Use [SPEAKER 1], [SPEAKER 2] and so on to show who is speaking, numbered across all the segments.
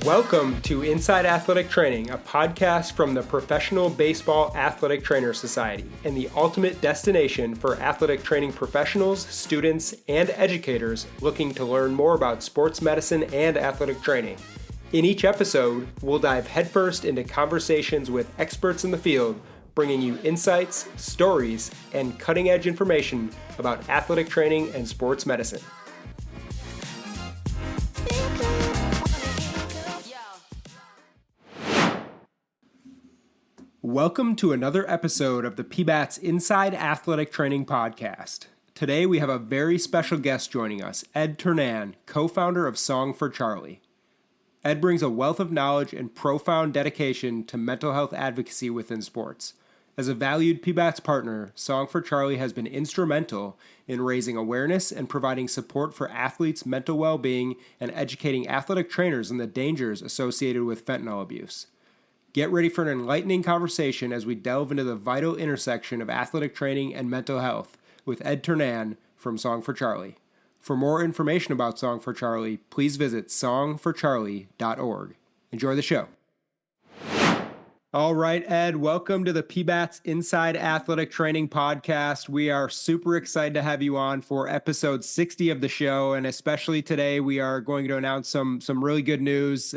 [SPEAKER 1] Welcome to Inside Athletic Training, a podcast from the Professional Baseball Athletic Trainer Society and the ultimate destination for athletic training professionals, students, and educators looking to learn more about sports medicine and athletic training. In each episode, we'll dive headfirst into conversations with experts in the field, bringing you insights, stories, and cutting-edge information about athletic training and sports medicine. Welcome to another episode of the PBATS Inside Athletic Training Podcast. Today we have a very special guest joining us, Ed Ternan, co-founder of Song for Charlie. Ed brings a wealth of knowledge and profound dedication to mental health advocacy within sports. As a valued PBATS partner, Song for Charlie has been instrumental in raising awareness and providing support for athletes' mental well-being and educating athletic trainers on the dangers associated with fentanyl abuse. Get ready for an enlightening conversation as we delve into the vital intersection of athletic training and mental health with Ed Ternan from Song for Charlie. For more information about Song for Charlie, please visit songforcharlie.org. Enjoy the show. All right, Ed, welcome to the PBATS Inside Athletic Training Podcast. We are super excited to have you on for episode 60 of the show, and especially today we are going to announce some really good news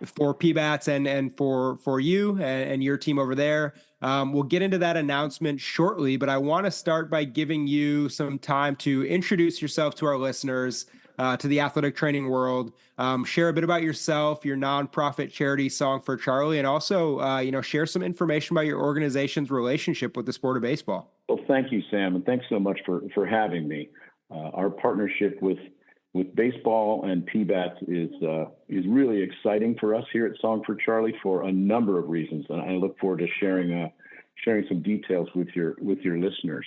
[SPEAKER 1] for PBATS and for you and your team over there. We'll get into that announcement shortly, but I want to start by giving you some time to introduce yourself to our listeners, to the athletic training world, share a bit about yourself, your nonprofit charity Song for Charlie, and also, share some information about your organization's relationship with the sport of baseball.
[SPEAKER 2] Well, thank you, Sam, and thanks so much for having me. Our partnership with baseball and PBATS is really exciting for us here at Song for Charlie for a number of reasons, and I look forward to sharing some details with your listeners.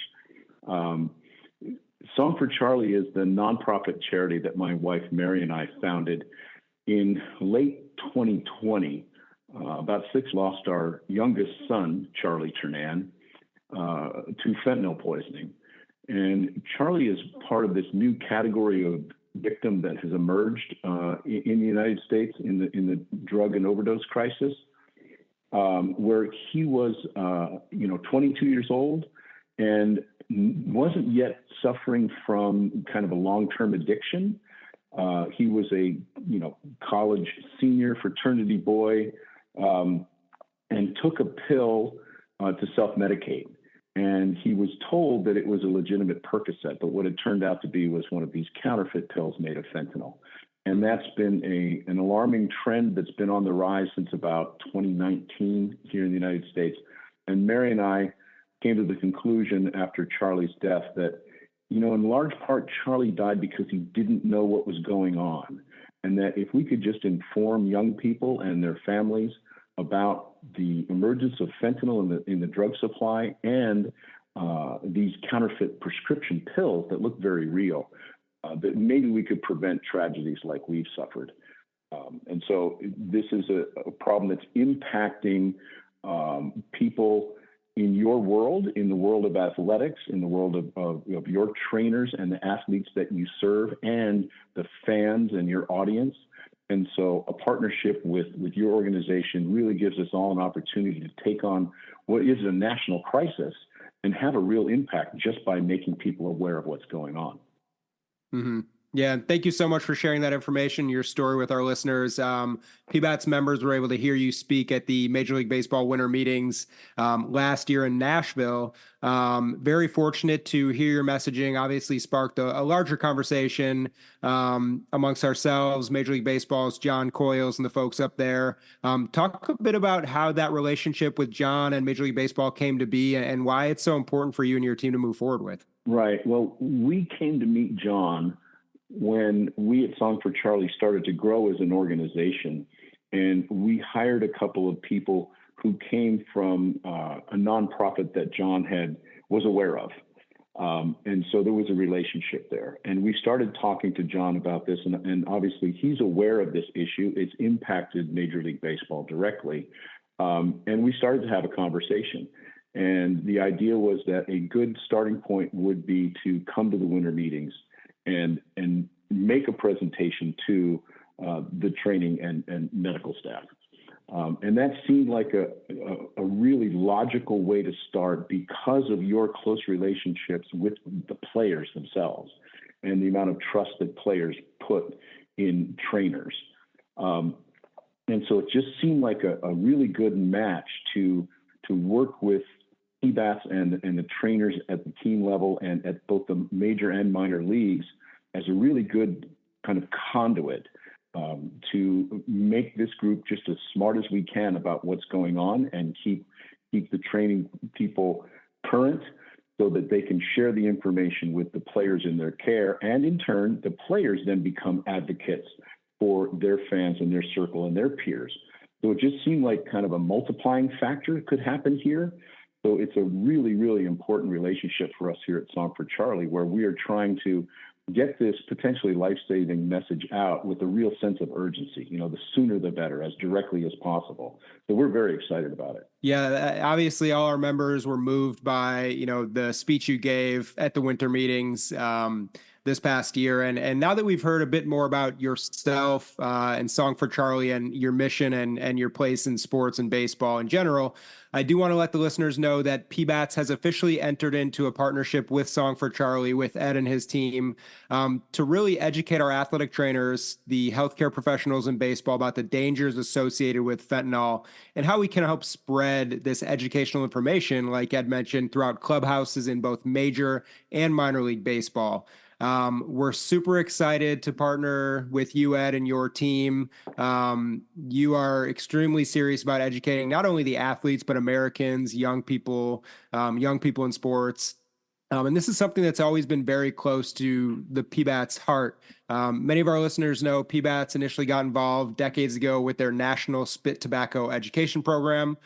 [SPEAKER 2] Song for Charlie is the nonprofit charity that my wife Mary and I founded in late 2020. About six lost our youngest son, Charlie Ternan, to fentanyl poisoning, and Charlie is part of this new category of victim that has emerged in the United States in the drug and overdose crisis, where he was 22 years old and wasn't yet suffering from kind of a long-term addiction. He was a college senior fraternity boy and took a pill to self-medicate. And he was told that it was a legitimate Percocet, but what it turned out to be was one of these counterfeit pills made of fentanyl. And that's been an alarming trend that's been on the rise since about 2019 here in the United States. And Mary and I came to the conclusion after Charlie's death that, in large part, Charlie died because he didn't know what was going on. And that if we could just inform young people and their families about the emergence of fentanyl in the drug supply and these counterfeit prescription pills that look very real, that maybe we could prevent tragedies like we've suffered. And so this is a problem that's impacting people in your world, in the world of athletics, in the world of your trainers and the athletes that you serve and the fans and your audience. And so a partnership with your organization really gives us all an opportunity to take on what is a national crisis and have a real impact just by making people aware of what's going on.
[SPEAKER 1] Mm-hmm. Yeah, thank you so much for sharing that information, your story with our listeners. PBATS members were able to hear you speak at the Major League Baseball winter meetings last year in Nashville. Very fortunate to hear your messaging. Obviously sparked a larger conversation amongst ourselves, Major League Baseball's John Coyles and the folks up there. Talk a bit about how that relationship with John and Major League Baseball came to be and why it's so important for you and your team to move forward with.
[SPEAKER 2] Right. Well, we came to meet John when we at Song for Charlie started to grow as an organization, and we hired a couple of people who came from a nonprofit that John was aware of. And so there was a relationship there. And we started talking to John about this, and obviously he's aware of this issue. It's impacted Major League Baseball directly. And we started to have a conversation. And the idea was that a good starting point would be to come to the winter meetings and make a presentation to the training and medical staff. And that seemed like a really logical way to start because of your close relationships with the players themselves and the amount of trust that players put in trainers. And so it just seemed like a really good match to work with PBATS and the trainers at the team level and at both the major and minor leagues as a really good kind of conduit to make this group just as smart as we can about what's going on and keep the training people current so that they can share the information with the players in their care. And in turn, the players then become advocates for their fans and their circle and their peers. So it just seemed like kind of a multiplying factor could happen here. So it's a really, really important relationship for us here at Song for Charlie, where we are trying to get this potentially life-saving message out with a real sense of urgency. The sooner the better, as directly as possible. So we're very excited about it.
[SPEAKER 1] Yeah, obviously all our members were moved by, the speech you gave at the winter meetings this past year. And now that we've heard a bit more about yourself and Song for Charlie and your mission and your place in sports and baseball in general, I do want to let the listeners know that PBATS has officially entered into a partnership with Song for Charlie, with Ed and his team, to really educate our athletic trainers, the healthcare professionals in baseball, about the dangers associated with fentanyl and how we can help spread this educational information, like Ed mentioned, throughout clubhouses in both major and minor league baseball. We're super excited to partner with you, Ed, and your team. You are extremely serious about educating not only the athletes, but Americans, young people in sports. And this is something that's always been very close to the PBATS heart. Many of our listeners know PBATS initially got involved decades ago with their National Spit Tobacco Education Program.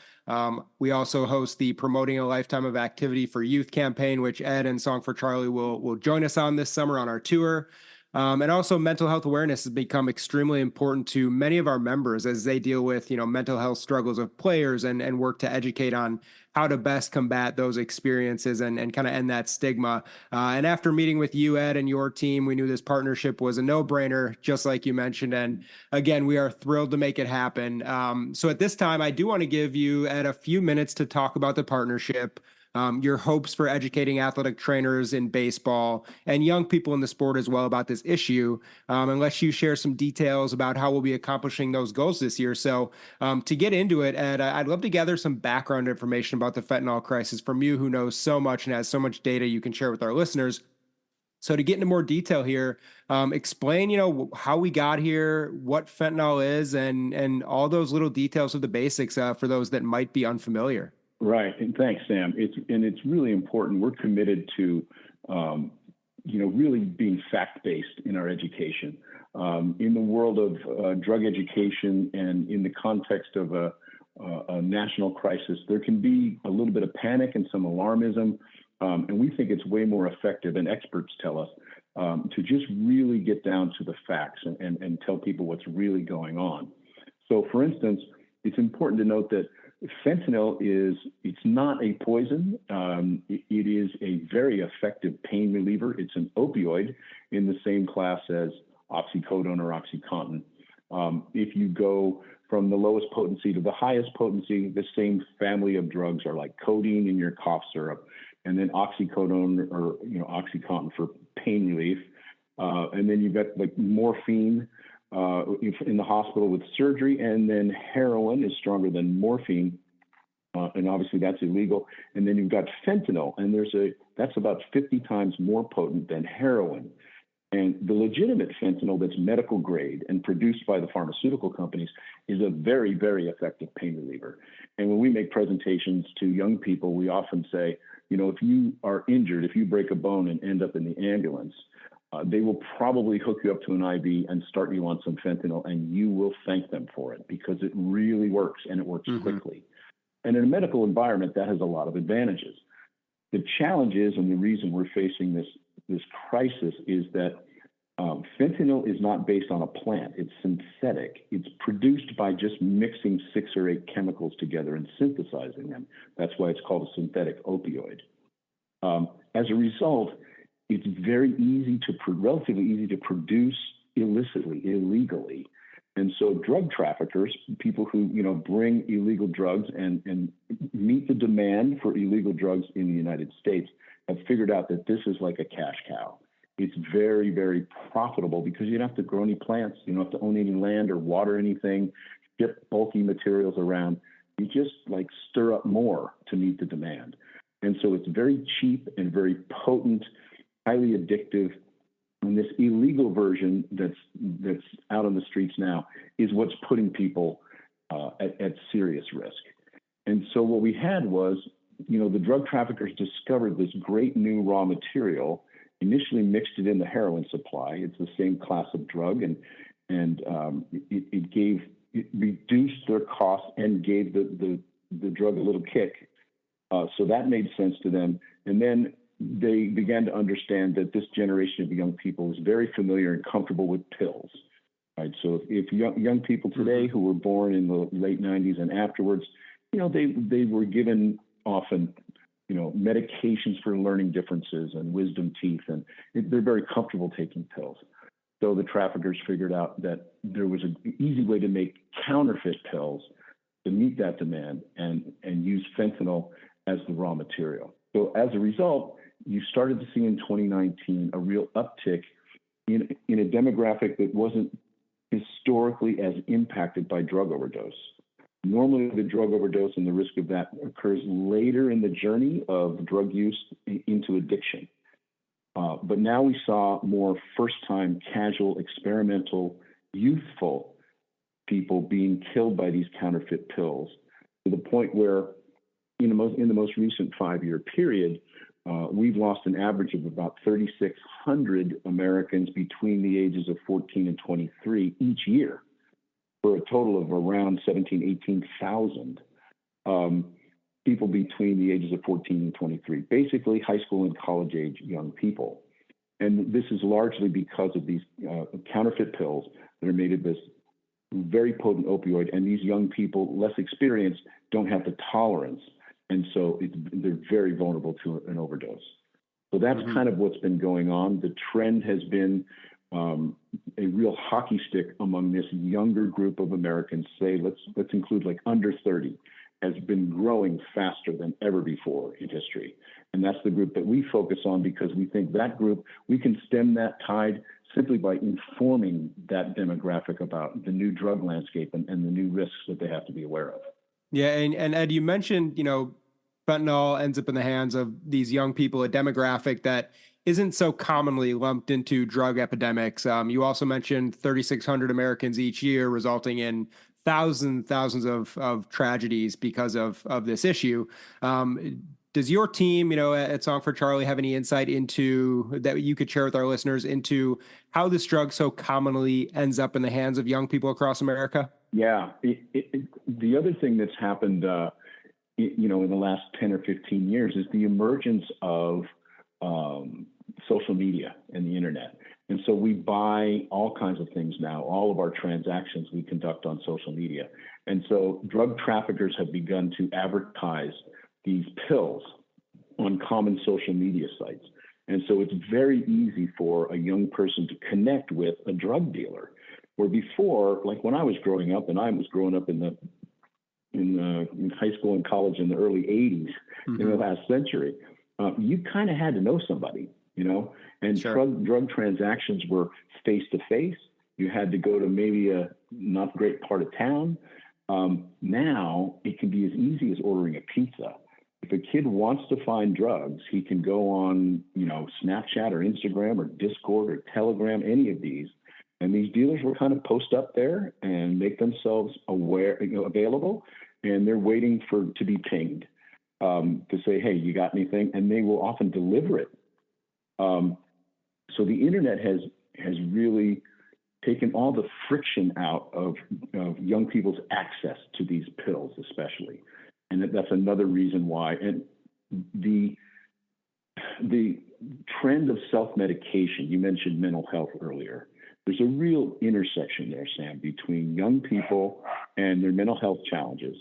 [SPEAKER 1] We also host the Promoting a Lifetime of Activity for Youth campaign, which Ed and Song for Charlie will join us on this summer on our tour. And also mental health awareness has become extremely important to many of our members as they deal with, mental health struggles of players and work to educate on how to best combat those experiences and kind of end that stigma. And after meeting with you, Ed, and your team, we knew this partnership was a no-brainer, just like you mentioned. And again, we are thrilled to make it happen. So at this time, I do want to give you, Ed, a few minutes to talk about the partnership, your hopes for educating athletic trainers in baseball and young people in the sport as well about this issue, unless you share some details about how we'll be accomplishing those goals this year. So to get into it, Ed, I'd love to gather some background information about the fentanyl crisis from you, who knows so much and has so much data you can share with our listeners. So to get into more detail here, explain, how we got here, what fentanyl is, and all those little details of the basics for those that might be unfamiliar.
[SPEAKER 2] Right. And thanks, Sam. It's really important. We're committed to, really being fact-based in our education. In the world of drug education and in the context of a national crisis, there can be a little bit of panic and some alarmism. And we think it's way more effective, and experts tell us, to just really get down to the facts and tell people what's really going on. So, for instance, it's important to note that fentanyl it's not a poison. It is a very effective pain reliever. It's an opioid in the same class as oxycodone or OxyContin. If you go from the lowest potency to the highest potency, the same family of drugs are like codeine in your cough syrup, and then oxycodone or OxyContin for pain relief. And then you've got like morphine in the hospital with surgery, and then heroin is stronger than morphine, and obviously that's illegal. And then you've got fentanyl, and that's about 50 times more potent than heroin. And the legitimate fentanyl that's medical grade and produced by the pharmaceutical companies is a very, very effective pain reliever. And when we make presentations to young people, we often say, if you are injured, if you break a bone and end up in the ambulance, they will probably hook you up to an IV and start you on some fentanyl, and you will thank them for it because it really works, and it works quickly. And in a medical environment, that has a lot of advantages. The challenge is, and the reason we're facing this crisis, is that fentanyl is not based on a plant. It's synthetic. It's produced by just mixing 6 or 8 chemicals together and synthesizing them. That's why it's called a synthetic opioid. As a result, it's relatively easy to produce illegally, And so drug traffickers, people who, bring illegal drugs and meet the demand for illegal drugs in the United States, have figured out that this is like a cash cow. It's very, very profitable because you don't have to grow any plants. You don't have to own any land or water anything, ship bulky materials around. You just stir up more to meet the demand. And so it's very cheap and very potent, highly addictive. And this illegal version that's out on the streets now is what's putting people at serious risk. And so what we had was, the drug traffickers discovered this great new raw material, initially mixed it in the heroin supply. It's the same class of drug, and it reduced their costs and gave the drug a little kick. So that made sense to them. And then they began to understand that this generation of young people is very familiar and comfortable with pills. Right. So if young people today who were born in the late 90s and afterwards, they were given often, medications for learning differences and wisdom teeth, and they're very comfortable taking pills. So the traffickers figured out that there was an easy way to make counterfeit pills to meet that demand and use fentanyl as the raw material. So as a result, you started to see in 2019 a real uptick in a demographic that wasn't historically as impacted by drug overdose. Normally, the drug overdose and the risk of that occurs later in the journey of drug use into addiction. But now we saw more first-time, casual, experimental, youthful people being killed by these counterfeit pills, to the point where in the most recent 5-year period, we've lost an average of about 3,600 Americans between the ages of 14 and 23 each year, for a total of around 18,000 people between the ages of 14 and 23, basically high school and college age young people. And this is largely because of these counterfeit pills that are made of this very potent opioid. And these young people, less experienced, don't have the tolerance. And so they're very vulnerable to an overdose. So that's kind of what's been going on. The trend has been a real hockey stick among this younger group of Americans, say, let's include under 30, has been growing faster than ever before in history. And that's the group that we focus on because we think that group, we can stem that tide simply by informing that demographic about the new drug landscape and the new risks that they have to be aware of.
[SPEAKER 1] Yeah. And Ed, you mentioned, fentanyl ends up in the hands of these young people, a demographic that isn't so commonly lumped into drug epidemics. You also mentioned 3,600 Americans each year, resulting in thousands of tragedies because of this issue. Does your team, at Song for Charlie, have any insight into that you could share with our listeners into how this drug so commonly ends up in the hands of young people across America?
[SPEAKER 2] Yeah. The other thing that's happened, in the last 10 or 15 years is the emergence of social media and the internet. And so we buy all kinds of things now. All of our transactions we conduct on social media. And so drug traffickers have begun to advertise these pills on common social media sites. And so it's very easy for a young person to connect with a drug dealer. Where before, like when I was growing up, and I was growing up in high school and college in the early 80s, in the last century, you kind of had to know somebody, and
[SPEAKER 1] Sure.
[SPEAKER 2] drug transactions were face to face. You had to go to maybe a not great part of town. Now it can be as easy as ordering a pizza. If a kid wants to find drugs, he can go on, Snapchat or Instagram or Discord or Telegram, any of these. And these dealers will kind of post up there and make themselves available, and they're waiting to be pinged to say, hey, you got anything? And they will often deliver it. So the internet has really taken all the friction out of young people's access to these pills, especially. And that's another reason why. And the trend of self-medication, you mentioned mental health earlier. There's a real intersection there, Sam, between young people and their mental health challenges.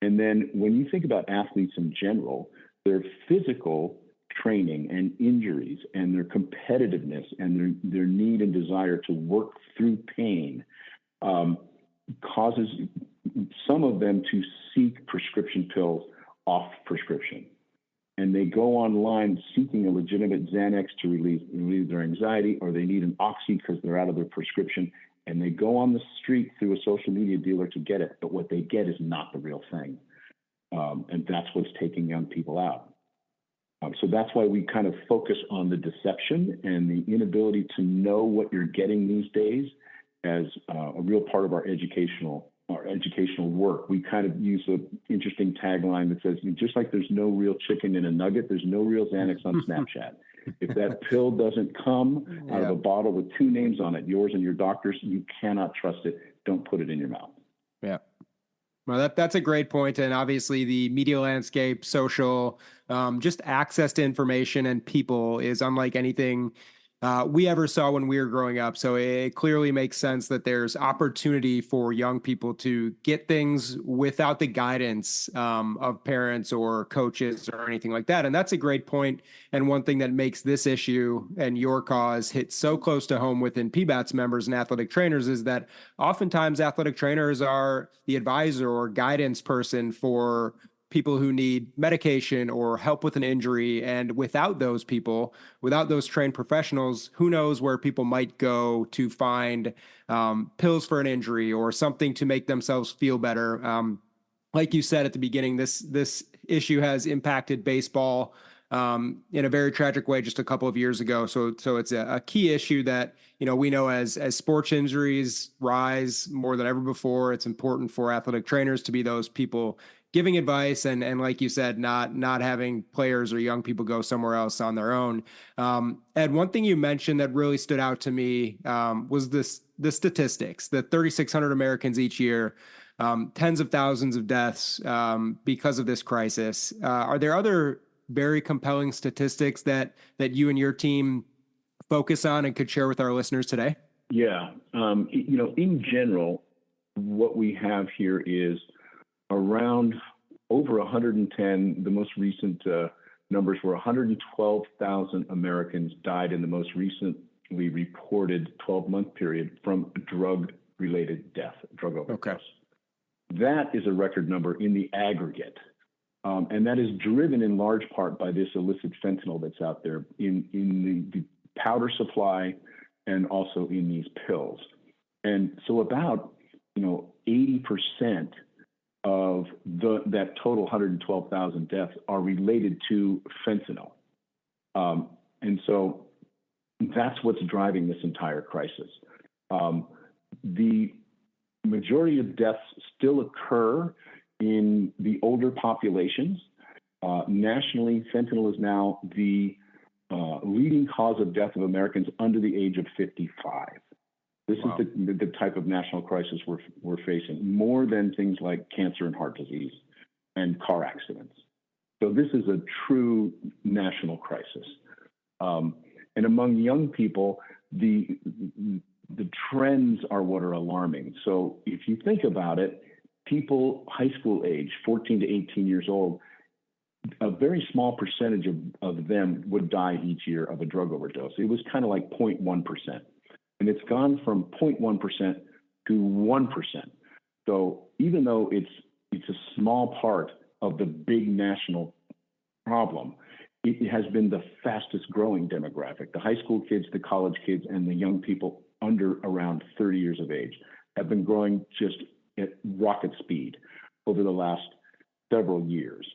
[SPEAKER 2] And then when you think about athletes in general, their physical training and injuries and their competitiveness and their need and desire to work through pain causes some of them to seek prescription pills off prescription. And they go online seeking a legitimate Xanax to relieve their anxiety, or they need an Oxy because they're out of their prescription. And they go on the street through a social media dealer to get it. But what they get is not the real thing. And that's what's taking young people out. So that's why we kind of focus on the deception and the inability to know what you're getting these days as a real part of our educational work. We kind of use an interesting tagline that says, just like there's no real chicken in a nugget, there's no real Xanax on Snapchat. If that pill doesn't come out of a bottle with two names on it, yours and your doctor's, you cannot trust it. Don't put it in your mouth.
[SPEAKER 1] Yeah. Well, that's a great point. And obviously the media landscape, social, just access to information and people is unlike anything we ever saw when we were growing up. So it clearly makes sense that there's opportunity for young people to get things without the guidance of parents or coaches or anything like that. And that's a great point. And one thing that makes this issue and your cause hit so close to home within PBATS members and athletic trainers is that oftentimes athletic trainers are the advisor or guidance person for people who need medication or help with an injury. And without those people, without those trained professionals, who knows where people might go to find pills for an injury or something to make themselves feel better. Like you said at the beginning, this issue has impacted baseball in a very tragic way just a couple of years ago. So it's a key issue that, we know as sports injuries rise more than ever before, it's important for athletic trainers to be those people giving advice and like you said, not having players or young people go somewhere else on their own. Ed, one thing you mentioned that really stood out to me was the statistics, the 3,600 Americans each year, tens of thousands of deaths because of this crisis. Are there other very compelling statistics that you and your team focus on and could share with our listeners today?
[SPEAKER 2] Yeah. In general, what we have here is around over 110, the most recent numbers were 112,000 Americans died in the most recently reported 12-month period from drug-related death, drug overdose. Okay. That is a record number in the aggregate. And that is driven in large part by this illicit fentanyl that's out there in the powder supply and also in these pills. And so about, 80% of that total 112,000 deaths are related to fentanyl. And so that's what's driving this entire crisis. The majority of deaths still occur in the older populations. Nationally, fentanyl is now the leading cause of death of Americans under the age of 55. This is the type of national crisis we're facing, more than things like cancer and heart disease and car accidents. So this is a true national crisis. And among young people, the trends are what are alarming. So if you think about it, people high school age, 14 to 18 years old, a very small percentage of them would die each year of a drug overdose. It was kind of like 0.1%. And it's gone from 0.1% to 1%. So even though it's a small part of the big national problem, it has been the fastest growing demographic. The high school kids, the college kids, and the young people under around 30 years of age have been growing just at rocket speed over the last several years.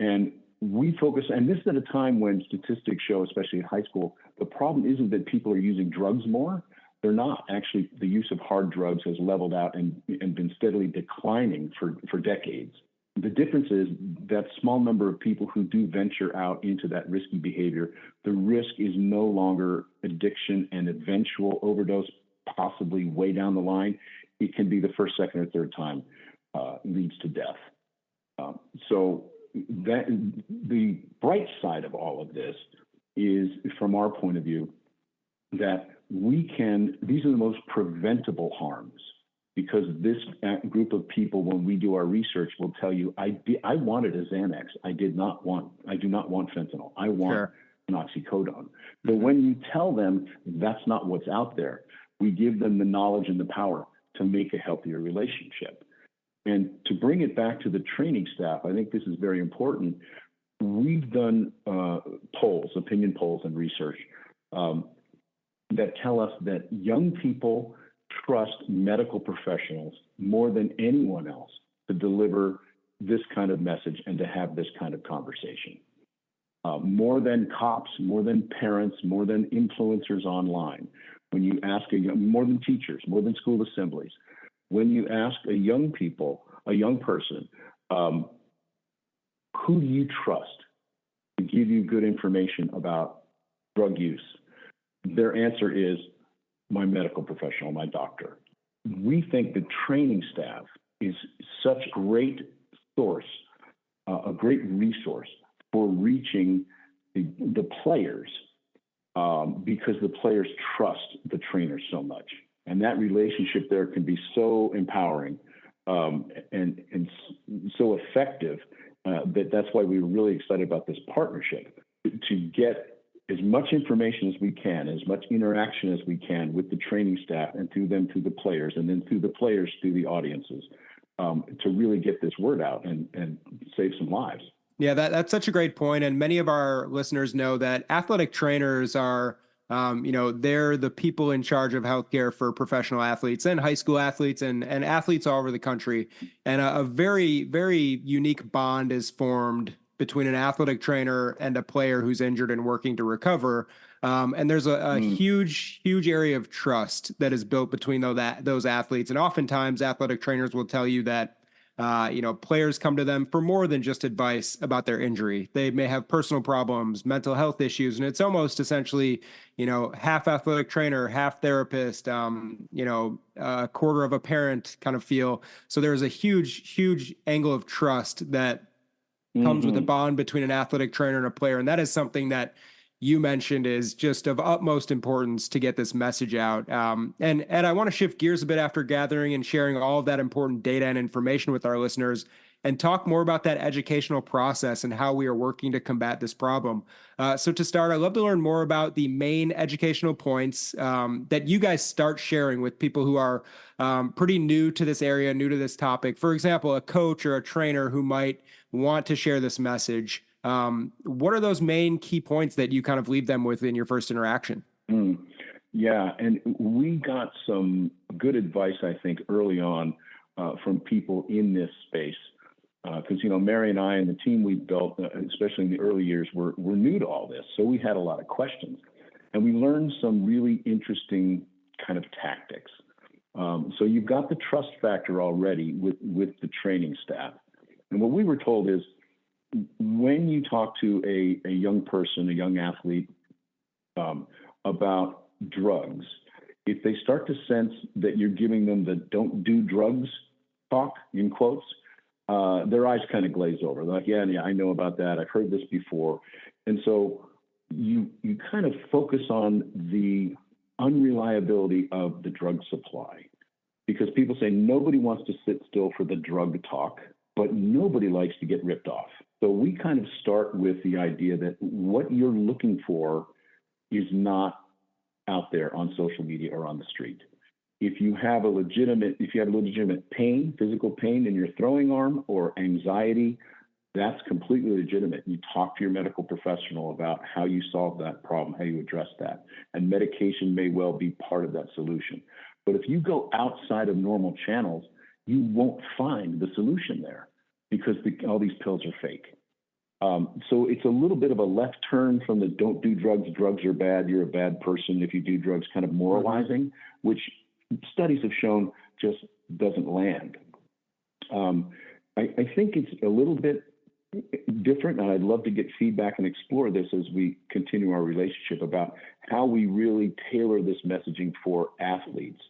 [SPEAKER 2] And we focus, and this is at a time when statistics show, especially in high school, the problem isn't that people are using drugs more. They're not. Actually, the use of hard drugs has leveled out and been steadily declining for decades. The difference is that small number of people who do venture out into that risky behavior, the risk is no longer addiction and eventual overdose, possibly way down the line. It can be the first, second, or third time leads to death. So that the bright side of all of this is, from our point of view, that these are the most preventable harms, because this group of people, when we do our research, will tell you, I wanted a Xanax. I do not want fentanyl. I want an oxycodone. But when you tell them that's not what's out there, we give them the knowledge and the power to make a healthier relationship. And to bring it back to the training staff, I think this is very important. We've done opinion polls and research that tell us that young people trust medical professionals more than anyone else to deliver this kind of message and to have this kind of conversation. More than cops, more than parents, more than influencers online. When you ask more than teachers, more than school assemblies, when you ask a young person, who do you trust to give you good information about drug use? Their answer is my medical professional, my doctor. We think the training staff is such a great source, a great resource for reaching the players because the players trust the trainers so much. And that relationship there can be so empowering and so effective that's why we're really excited about this partnership, to get as much information as we can, as much interaction as we can with the training staff and through them to the players, and then through the players to the audiences, to really get this word out and save some lives.
[SPEAKER 1] Yeah, that's such a great point. And many of our listeners know that athletic trainers are, they're the people in charge of healthcare for professional athletes and high school athletes and athletes all over the country. And a very, very unique bond is formed between an athletic trainer and a player who's injured and working to recover. And there's a huge area of trust that is built between those athletes. And oftentimes athletic trainers will tell you that players come to them for more than just advice about their injury. They may have personal problems, mental health issues, and it's almost essentially, half athletic trainer, half therapist, a quarter of a parent kind of feel. So there's a huge angle of trust that comes with a bond between an athletic trainer and a player. And that is something that you mentioned is just of utmost importance to get this message out. And I want to shift gears a bit after gathering and sharing all of that important data and information with our listeners and talk more about that educational process and how we are working to combat this problem. So to start, I'd love to learn more about the main educational points that you guys start sharing with people who are pretty new to this area, new to this topic. For example, a coach or a trainer who might want to share this message. What are those main key points that you kind of leave them with in your first interaction?
[SPEAKER 2] Yeah, and we got some good advice, I think, early on from people in this space. Because, Mary and I and the team we built, especially in the early years, were new to all this. So we had a lot of questions. And we learned some really interesting kind of tactics. So you've got the trust factor already with the training staff. And what we were told is, when you talk to a young person, a young athlete, about drugs, if they start to sense that you're giving them the "don't do drugs" talk, in quotes, their eyes kind of glaze over. They're like, yeah, I know about that. I've heard this before. And so you kind of focus on the unreliability of the drug supply, because people say nobody wants to sit still for the drug talk, but nobody likes to get ripped off. So we kind of start with the idea that what you're looking for is not out there on social media or on the street. If you have a legitimate pain, physical pain in your throwing arm or anxiety, that's completely legitimate. You talk to your medical professional about how you solve that problem, how you address that. And medication may well be part of that solution. But if you go outside of normal channels, you won't find the solution there, because all these pills are fake. So it's a little bit of a left turn from the "don't do drugs, drugs are bad, you're a bad person if you do drugs" kind of moralizing, which studies have shown just doesn't land. I think it's a little bit different, and I'd love to get feedback and explore this as we continue our relationship about how we really tailor this messaging for athletes.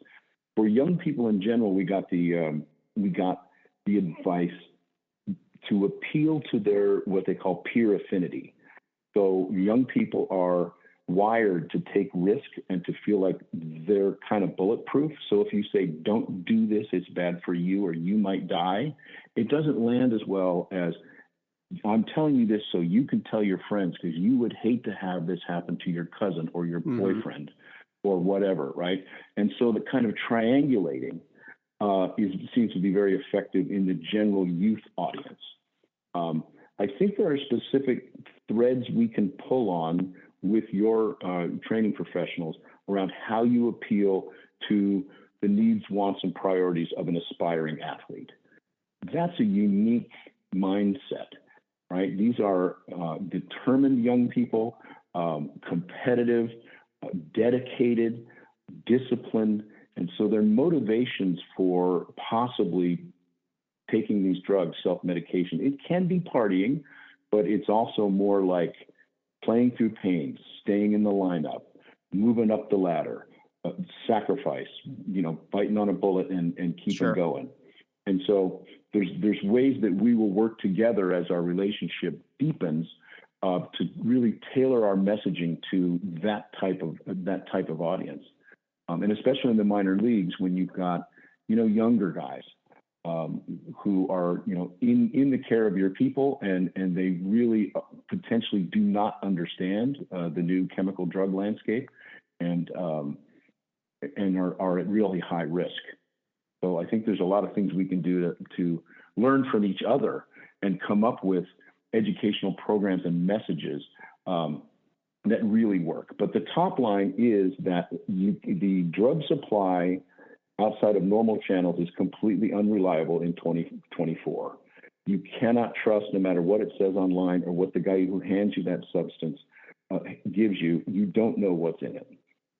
[SPEAKER 2] For young people in general, we got the advice to appeal to their what they call peer affinity. So young people are wired to take risk and to feel like they're kind of bulletproof. So if you say, "don't do this, it's bad for you," or "you might die," it doesn't land as well as, "I'm telling you this so you can tell your friends, because you would hate to have this happen to your cousin or your boyfriend or whatever," right? And so the kind of triangulating seems to be very effective in the general youth audience. I think there are specific threads we can pull on with your training professionals around how you appeal to the needs, wants, and priorities of an aspiring athlete. That's a unique mindset, right? These are determined young people, competitive, dedicated, disciplined, and so their motivations for possibly taking these drugs, self-medication, it can be partying, but it's also more like playing through pain, staying in the lineup, moving up the ladder, sacrifice, biting on a bullet and keeping
[SPEAKER 1] Sure.
[SPEAKER 2] going. And so there's ways that we will work together as our relationship deepens to really tailor our messaging to that type of audience. And especially in the minor leagues, when you've got, younger guys who are, in the care of your people and they really potentially do not understand the new chemical drug landscape and are at really high risk. So I think there's a lot of things we can do to learn from each other and come up with educational programs and messages that really work. But the top line is that the drug supply outside of normal channels is completely unreliable in 2024. You cannot trust, no matter what it says online or what the guy who hands you that substance gives you. You don't know what's in it.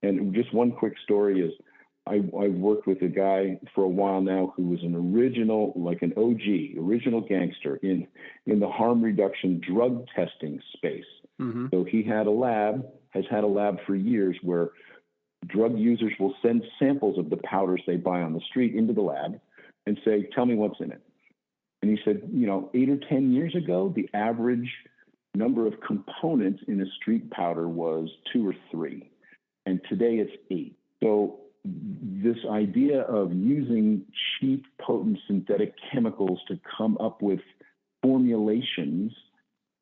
[SPEAKER 2] And just one quick story is I've worked with a guy for a while now who was an original, like an OG, original gangster in the harm reduction drug testing space. Mm-hmm. So he has had a lab for years where drug users will send samples of the powders they buy on the street into the lab and say, tell me what's in it. And he said, 8 or 10 years ago, the average number of components in a street powder was 2 or 3. And today it's 8. So this idea of using cheap, potent synthetic chemicals to come up with formulations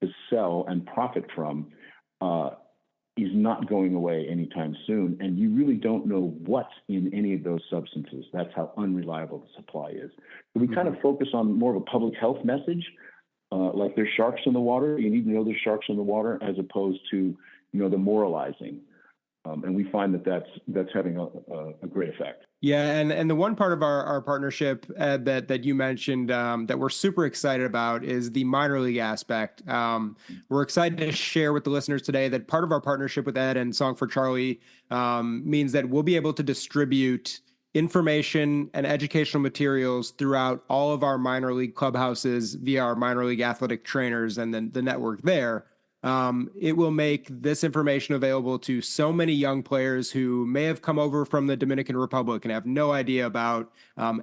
[SPEAKER 2] to sell and profit from is not going away anytime soon. And you really don't know what's in any of those substances. That's how unreliable the supply is. So we kind of focus on more of a public health message, like there's sharks in the water. You need to know there's sharks in the water, as opposed to, the moralizing. And we find that's having a great effect.
[SPEAKER 1] Yeah, and the one part of our partnership, Ed, that you mentioned that we're super excited about is the minor league aspect. We're excited to share with the listeners today that part of our partnership with Ed and Song for Charlie means that we'll be able to distribute information and educational materials throughout all of our minor league clubhouses via our minor league athletic trainers and then the network there. It will make this information available to so many young players who may have come over from the Dominican Republic and have no idea about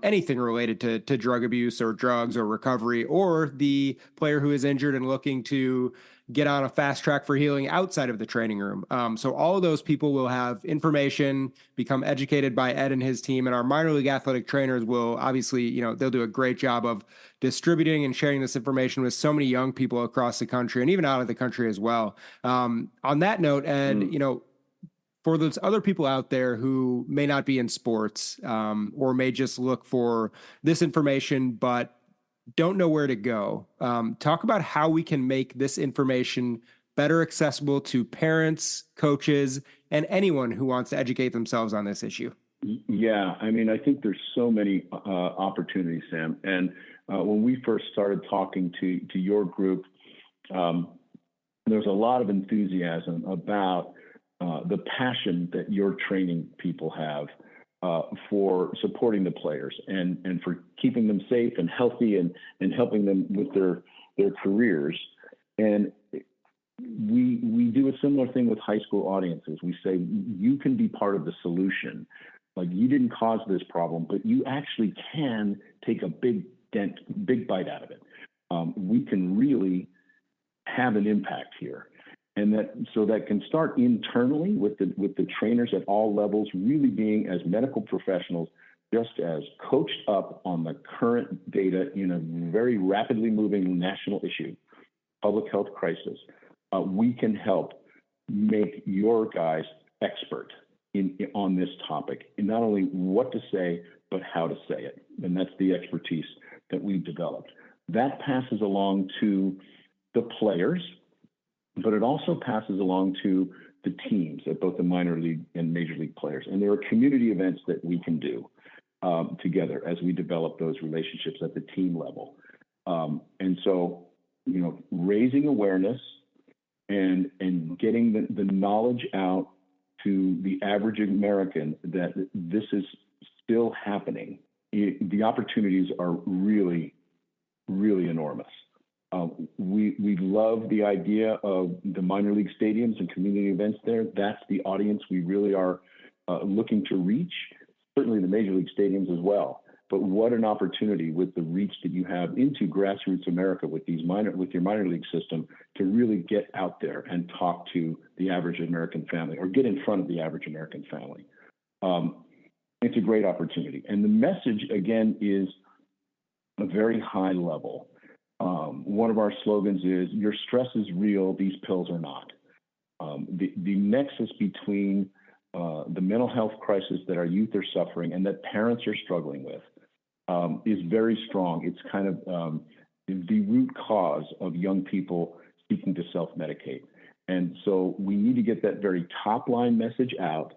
[SPEAKER 1] anything related to drug abuse or drugs or recovery, or the player who is injured and looking to get on a fast track for healing outside of the training room. So all of those people will have information, become educated by Ed and his team, and our minor league athletic trainers will obviously, they'll do a great job of distributing and sharing this information with so many young people across the country and even out of the country as well. On that note, Ed, for those other people out there who may not be in sports or may just look for this information, but don't know where to go. Talk about how we can make this information better accessible to parents, coaches, and anyone who wants to educate themselves on this issue.
[SPEAKER 2] Yeah, I think there's so many opportunities, Sam. And when we first started talking to your group, there's a lot of enthusiasm about the passion that your training people have for supporting the players and for keeping them safe and healthy and helping them with their careers. And we do a similar thing with high school audiences. We say, you can be part of the solution. Like, you didn't cause this problem, but you actually can take a big bite out of it. We can really have an impact here. And that can start internally with the trainers at all levels, really being, as medical professionals, just as coached up on the current data in a very rapidly moving national issue, public health crisis. We can help make your guys expert on this topic, and not only what to say, but how to say it. And that's the expertise that we've developed. That passes along to the players, but it also passes along to the teams at both the minor league and major league players. And there are community events that we can do together as we develop those relationships at the team level. And so, raising awareness and getting the knowledge out to the average American that this is still happening. The opportunities are really, really enormous. We love the idea of the minor league stadiums and community events there. That's the audience we really are looking to reach, certainly the major league stadiums as well. But what an opportunity with the reach that you have into grassroots America with your minor league system to really get out there and talk to the average American family or get in front of the average American family. It's a great opportunity. And the message, again, is a very high level. One of our slogans is, your stress is real, these pills are not. The nexus between the mental health crisis that our youth are suffering and that parents are struggling with is very strong. It's kind of the root cause of young people seeking to self-medicate. And so we need to get that very top line message out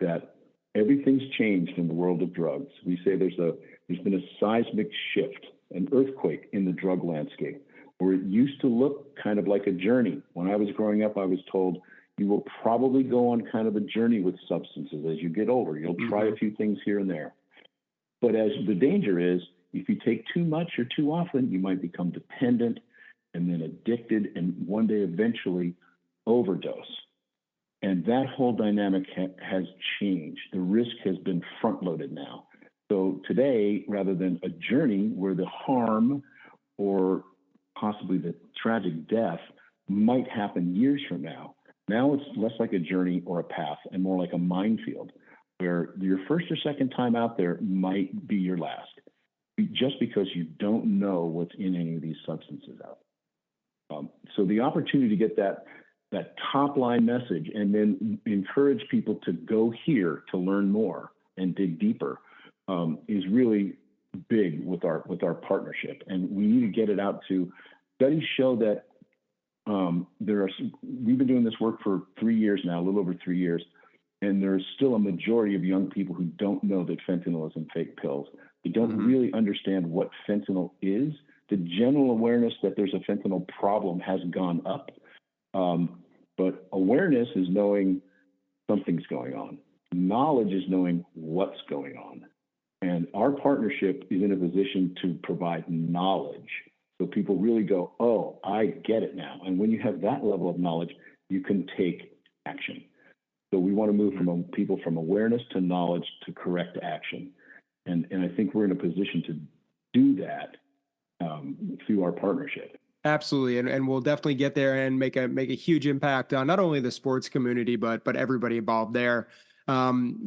[SPEAKER 2] that everything's changed in the world of drugs. We say there's been a seismic shift, an earthquake in the drug landscape, where it used to look kind of like a journey. When I was growing up, I was told you will probably go on kind of a journey with substances as you get older. You'll try a few things here and there. But as the danger is, if you take too much or too often, you might become dependent and then addicted and one day eventually overdose. And that whole dynamic has changed. The risk has been front-loaded now. So today, rather than a journey where the harm or possibly the tragic death might happen years from now, now it's less like a journey or a path and more like a minefield where your first or second time out there might be your last, just because you don't know what's in any of these substances out. So the opportunity to get that top line message and then encourage people to go here to learn more and dig deeper is really big with our partnership. And we need to get it out to, studies show that we've been doing this work for 3 years now, a little over 3 years, and there's still a majority of young people who don't know that fentanyl is in fake pills. They don't really understand what fentanyl is. The general awareness that there's a fentanyl problem has gone up. But awareness is knowing something's going on. Knowledge is knowing what's going on. And our partnership is in a position to provide knowledge. So people really go, oh, I get it now. And when you have that level of knowledge, you can take action. So we want to move from people from awareness to knowledge to correct action. And I think we're in a position to do that through our partnership.
[SPEAKER 1] Absolutely. And we'll definitely get there and make a huge impact on not only the sports community, but everybody involved there.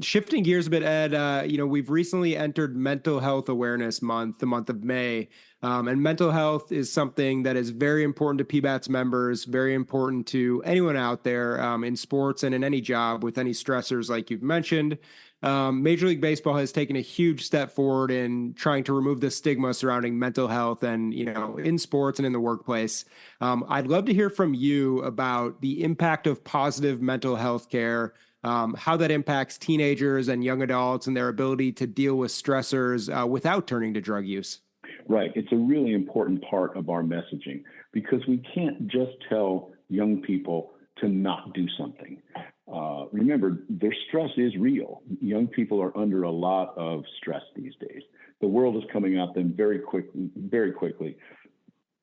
[SPEAKER 1] Shifting gears a bit, Ed, we've recently entered Mental Health Awareness Month, the month of May. And mental health is something that is very important to PBATS members, very important to anyone out there in sports and in any job with any stressors like you've mentioned. Major League Baseball has taken a huge step forward in trying to remove the stigma surrounding mental health and, in sports and in the workplace. I'd love to hear from you about the impact of positive mental health care, how that impacts teenagers and young adults and their ability to deal with stressors without turning to drug use.
[SPEAKER 2] Right. It's a really important part of our messaging because we can't just tell young people to not do something. Remember, their stress is real. Young people are under a lot of stress these days. The world is coming at them very quickly.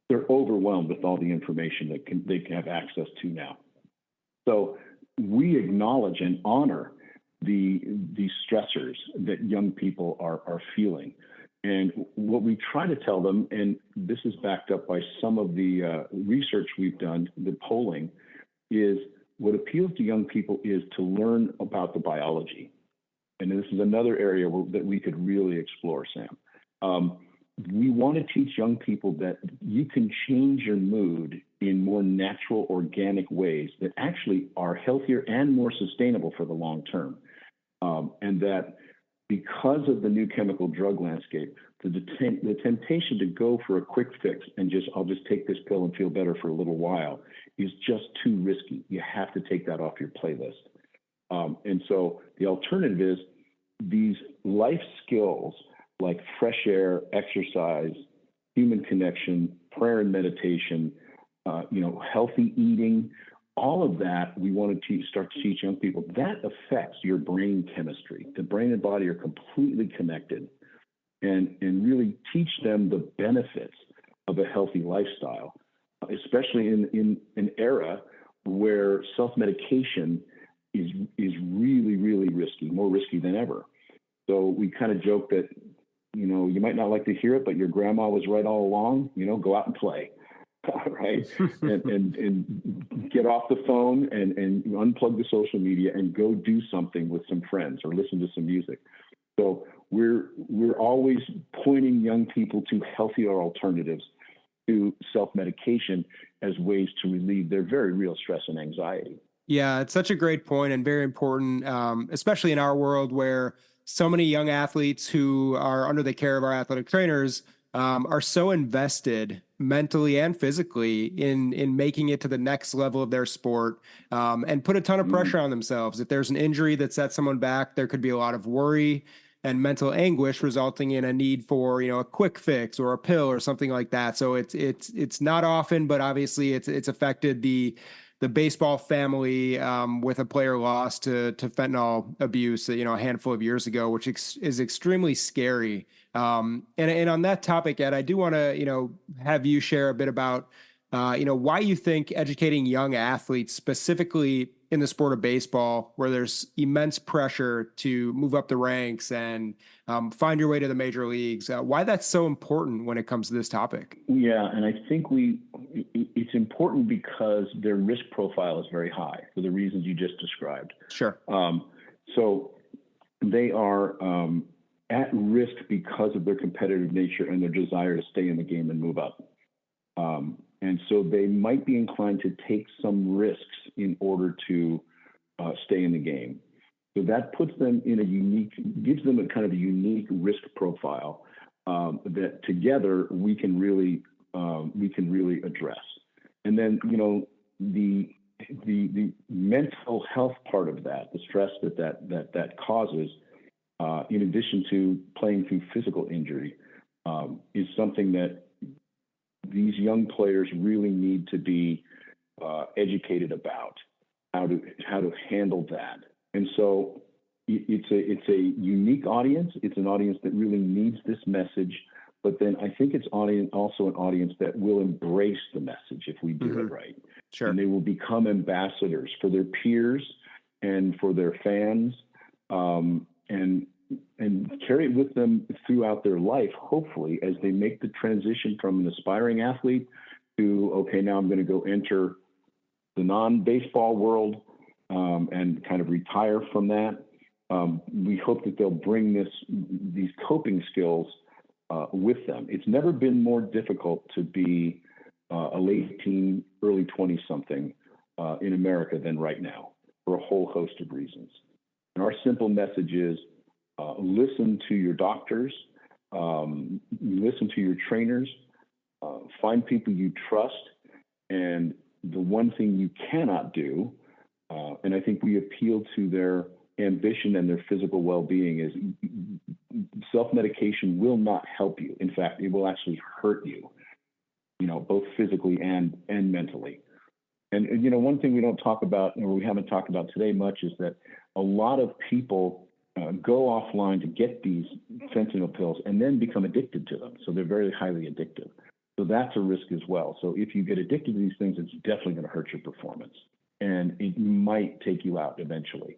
[SPEAKER 2] They're overwhelmed with all the information that they can have access to now. So we acknowledge and honor the stressors that young people are feeling. And what we try to tell them, and this is backed up by some of the research we've done, the polling, is what appeals to young people is to learn about the biology. And this is another area that we could really explore, Sam. We want to teach young people that you can change your mood in more natural, organic ways that actually are healthier and more sustainable for the long term. And that because of the new chemical drug landscape, the temptation to go for a quick fix and I'll just take this pill and feel better for a little while is just too risky. You have to take that off your playlist. And so the alternative is these life skills like fresh air, exercise, human connection, prayer and meditation, healthy eating, all of that we want to start to teach young people. That affects your brain chemistry. The brain and body are completely connected, and really teach them the benefits of a healthy lifestyle, especially in an era where self-medication is really, really risky, more risky than ever. So we kind of joke that, you might not like to hear it, but your grandma was right all along. Go out and play, right? and get off the phone and unplug the social media and go do something with some friends or listen to some music. So we're always pointing young people to healthier alternatives to self-medication as ways to relieve their very real stress and anxiety.
[SPEAKER 1] Yeah, it's such a great point and very important, especially in our world where so many young athletes who are under the care of our athletic trainers are so invested mentally and physically in making it to the next level of their sport, and put a ton of pressure on themselves. If there's an injury that sets someone back, there could be a lot of worry and mental anguish resulting in a need for, a quick fix or a pill or something like that. So it's not often, but obviously it's affected the baseball family with a player lost to fentanyl abuse, a handful of years ago, which is extremely scary. And on that topic, Ed, I do want to, have you share a bit about, why you think educating young athletes, specifically in the sport of baseball, where there's immense pressure to move up the ranks and find your way to the major leagues, why that's so important when it comes to this topic.
[SPEAKER 2] Yeah, and I think it's important because their risk profile is very high for the reasons you just described.
[SPEAKER 1] Sure.
[SPEAKER 2] So they are at risk because of their competitive nature and their desire to stay in the game and move up. And so they might be inclined to take some risks in order to stay in the game. So that puts them gives them a kind of a unique risk profile that together we can really address. And then, the mental health part of that, the stress that causes, in addition to playing through physical injury, is something that these young players really need to be educated about how to handle that. And so it's a unique audience. It's an audience that really needs this message. But then I think it's also an audience that will embrace the message if we do it right.
[SPEAKER 1] Sure.
[SPEAKER 2] And they will become ambassadors for their peers and for their fans, and carry it with them throughout their life, hopefully, as they make the transition from an aspiring athlete to, okay, now I'm going to go enter the non-baseball world and kind of retire from that. We hope that they'll bring these coping skills with them. It's never been more difficult to be a late teen, early 20-something in America than right now, for a whole host of reasons. And our simple message is, listen to your doctors, listen to your trainers, find people you trust, and the one thing you cannot do, and I think we appeal to their ambition and their physical well-being, is self-medication will not help you. In fact, it will actually hurt you, both physically and mentally. And one thing we don't talk about, or we haven't talked about today much, is that a lot of people go offline to get these fentanyl pills and then become addicted to them. So they're very highly addictive. So that's a risk as well. So if you get addicted to these things, it's definitely going to hurt your performance, and it might take you out eventually.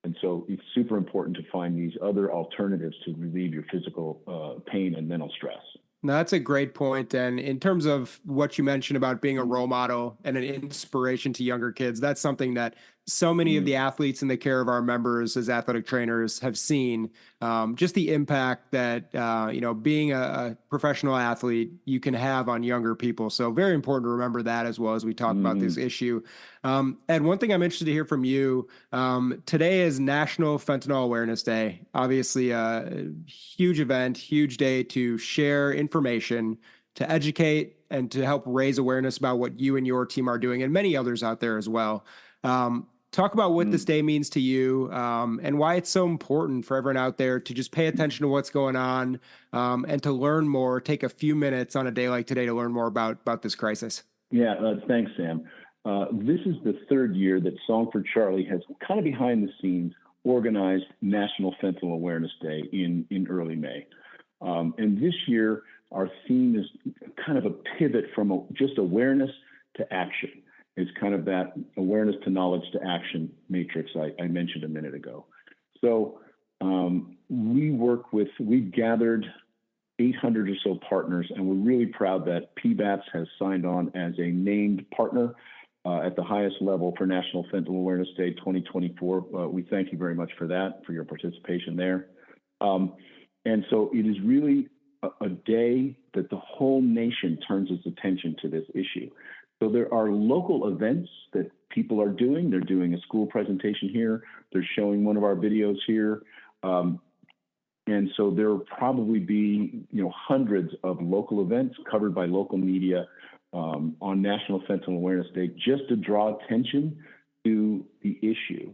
[SPEAKER 2] And so it's super important to find these other alternatives to relieve your physical pain and mental stress.
[SPEAKER 1] No, that's a great point. And in terms of what you mentioned about being a role model and an inspiration to younger kids, that's something that so many of the athletes in the care of our members as athletic trainers have seen just the impact that, being a professional athlete, you can have on younger people. So very important to remember that as well as we talk about this issue. Ed, one thing I'm interested to hear from you, today is National Fentanyl Awareness Day. Obviously a huge event, huge day to share information, to educate, and to help raise awareness about what you and your team are doing, and many others out there as well. Talk about what this day means to you, and why it's so important for everyone out there to just pay attention to what's going on, and to learn more. Take a few minutes on a day like today to learn more about this crisis.
[SPEAKER 2] Yeah, thanks, Sam. This is the third year that Song for Charlie has kind of behind the scenes organized National Fentanyl Awareness Day in early May. And this year, our theme is kind of a pivot from just awareness to action. It's kind of that awareness to knowledge to action matrix I mentioned a minute ago. So we've gathered 800 or so partners, and we're really proud that PBATS has signed on as a named partner at the highest level for National Fentanyl Awareness Day 2024. We thank you very much for that, for your participation there. And so it is really a day that the whole nation turns its attention to this issue. So there are local events that people are doing. They're doing a school presentation here. They're showing one of our videos here. And so there will probably be, hundreds of local events covered by local media on National Fentanyl Awareness Day, just to draw attention to the issue.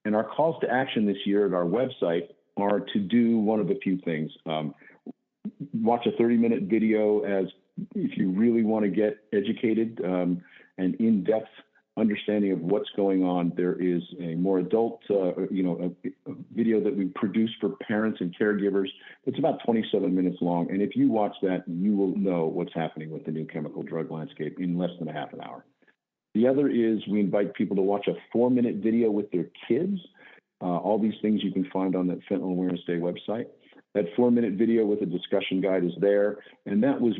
[SPEAKER 2] And our calls to action this year at our website are to do one of a few things. Watch a 30-minute video if you really want to get educated and in-depth understanding of what's going on. There is a more adult, a video that we produce for parents and caregivers. It's about 27 minutes long. And if you watch that, you will know what's happening with the new chemical drug landscape in less than a half an hour. The other is we invite people to watch a 4-minute video with their kids. All these things you can find on that Fentanyl Awareness Day website. That 4-minute video with a discussion guide is there, and that was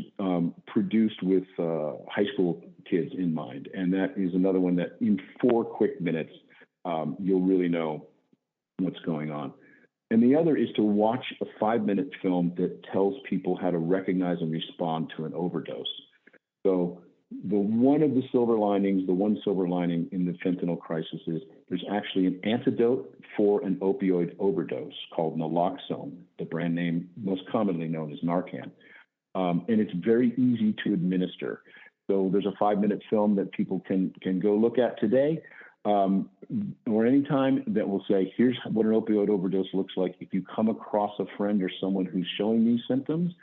[SPEAKER 2] produced with high school kids in mind. And that is another one that in 4 quick minutes, you'll really know what's going on. And the other is to watch a 5-minute film that tells people how to recognize and respond to an overdose. So one silver lining in the fentanyl crisis is there's actually an antidote for an opioid overdose called naloxone, the brand name most commonly known as Narcan. And it's very easy to administer. So there's a 5-minute film that people can go look at today or anytime that will say, here's what an opioid overdose looks like. If you come across a friend or someone who's showing these symptoms,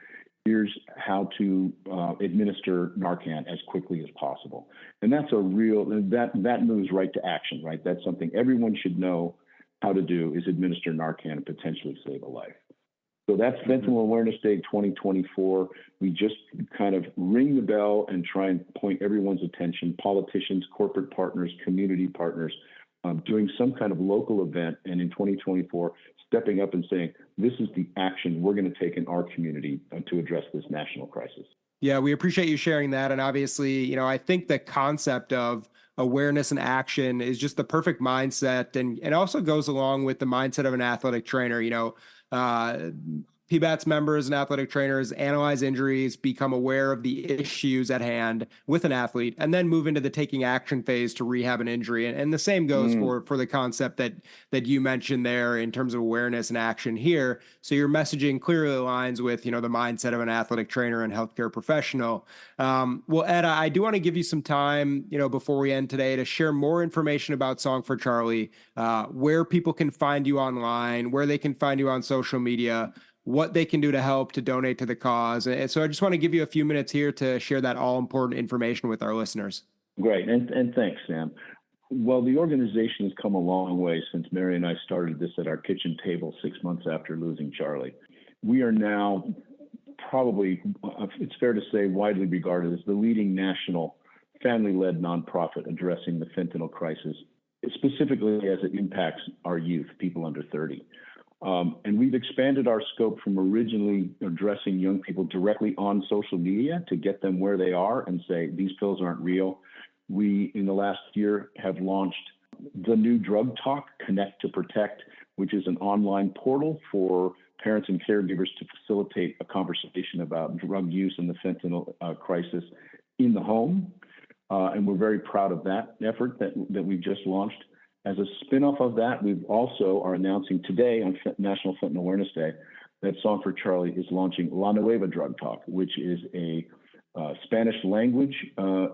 [SPEAKER 2] here's how to administer Narcan as quickly as possible. And that's that moves right to action, right? That's something everyone should know how to do, is administer Narcan and potentially save a life. So that's Fentanyl Awareness Day 2024. We just kind of ring the bell and try and point everyone's attention, politicians, corporate partners, community partners, doing some kind of local event, and in 2024, stepping up and saying, this is the action we're going to take in our community to address this national crisis.
[SPEAKER 1] Yeah, we appreciate you sharing that. And obviously, I think the concept of awareness and action is just the perfect mindset, and it also goes along with the mindset of an athletic trainer. PBATS members and athletic trainers analyze injuries, become aware of the issues at hand with an athlete, and then move into the taking action phase to rehab an injury. And the same goes for the concept that you mentioned there in terms of awareness and action here. So your messaging clearly aligns with, the mindset of an athletic trainer and healthcare professional. Well, Ed, I do want to give you some time, before we end today, to share more information about Song for Charlie, where people can find you online, where they can find you on social media, what they can do to help to donate to the cause. And so I just want to give you a few minutes here to share that all important information with our listeners.
[SPEAKER 2] Great. And thanks, Sam. Well, the organization has come a long way since Mary and I started this at our kitchen table 6 months after losing Charlie. We are now probably, it's fair to say, widely regarded as the leading national family-led nonprofit addressing the fentanyl crisis, specifically as it impacts our youth, people under 30. And we've expanded our scope from originally addressing young people directly on social media to get them where they are and say, these pills aren't real. We, in the last year, have launched The New Drug Talk, Connect to Protect, which is an online portal for parents and caregivers to facilitate a conversation about drug use and the fentanyl crisis in the home. And we're very proud of that effort that we've just launched. As a spinoff of that, we also are announcing today on National Fentanyl Awareness Day that Song for Charlie is launching La Nueva Drug Talk, which is a Spanish language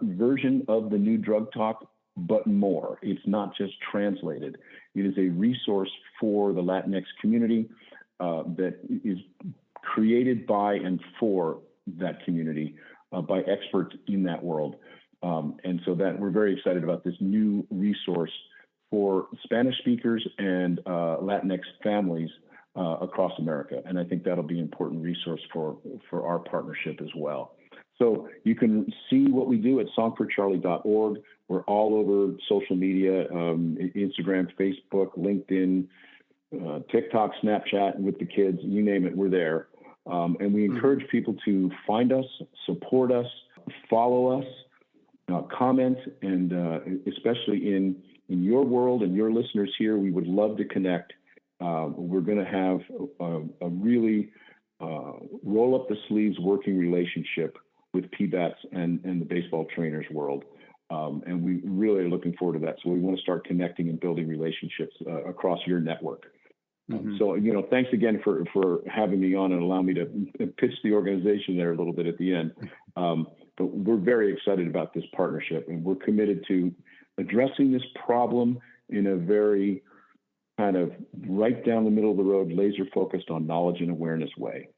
[SPEAKER 2] version of the New Drug Talk, but more. It's not just translated. It is a resource for the Latinx community that is created by and for that community by experts in that world. And so that we're very excited about this new resource for Spanish speakers and Latinx families across America. And I think that'll be an important resource for our partnership as well. So you can see what we do at songforcharlie.org. We're all over social media, Instagram, Facebook, LinkedIn, TikTok, Snapchat with the kids, you name it, we're there. And we encourage people to find us, support us, follow us, comment, and especially in your world and your listeners here, we would love to connect. We're going to have a really roll up the sleeves working relationship with PBATS and the baseball trainers world. And we really are looking forward to that. So we want to start connecting and building relationships across your network. So, thanks again for having me on and allowing me to pitch the organization there a little bit at the end. But we're very excited about this partnership, and we're committed to addressing this problem in a very kind of right down the middle of the road, laser focused on knowledge and awareness way.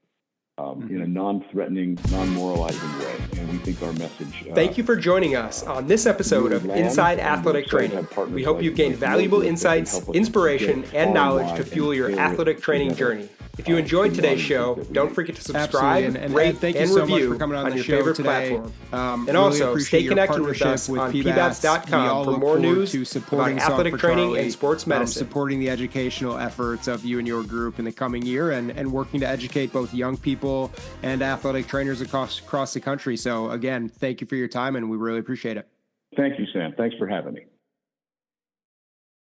[SPEAKER 2] In a non-threatening, non-moralizing way. And we think our message...
[SPEAKER 1] Thank you for joining us on this episode of Inside Athletic Training. We hope you've gained valuable insights, inspiration, and knowledge to fuel your athletic training journey. If you enjoyed today's show, don't forget to subscribe, rate, and review on your favorite platform. And also, stay connected with us on PBATS.com for more news about athletic training and sports medicine.
[SPEAKER 3] Supporting the educational efforts of you and your group in the coming year and working to educate both young people and athletic trainers across the country. So again, thank you for your time, and we really appreciate it.
[SPEAKER 2] Thank you, Sam. Thanks for having me.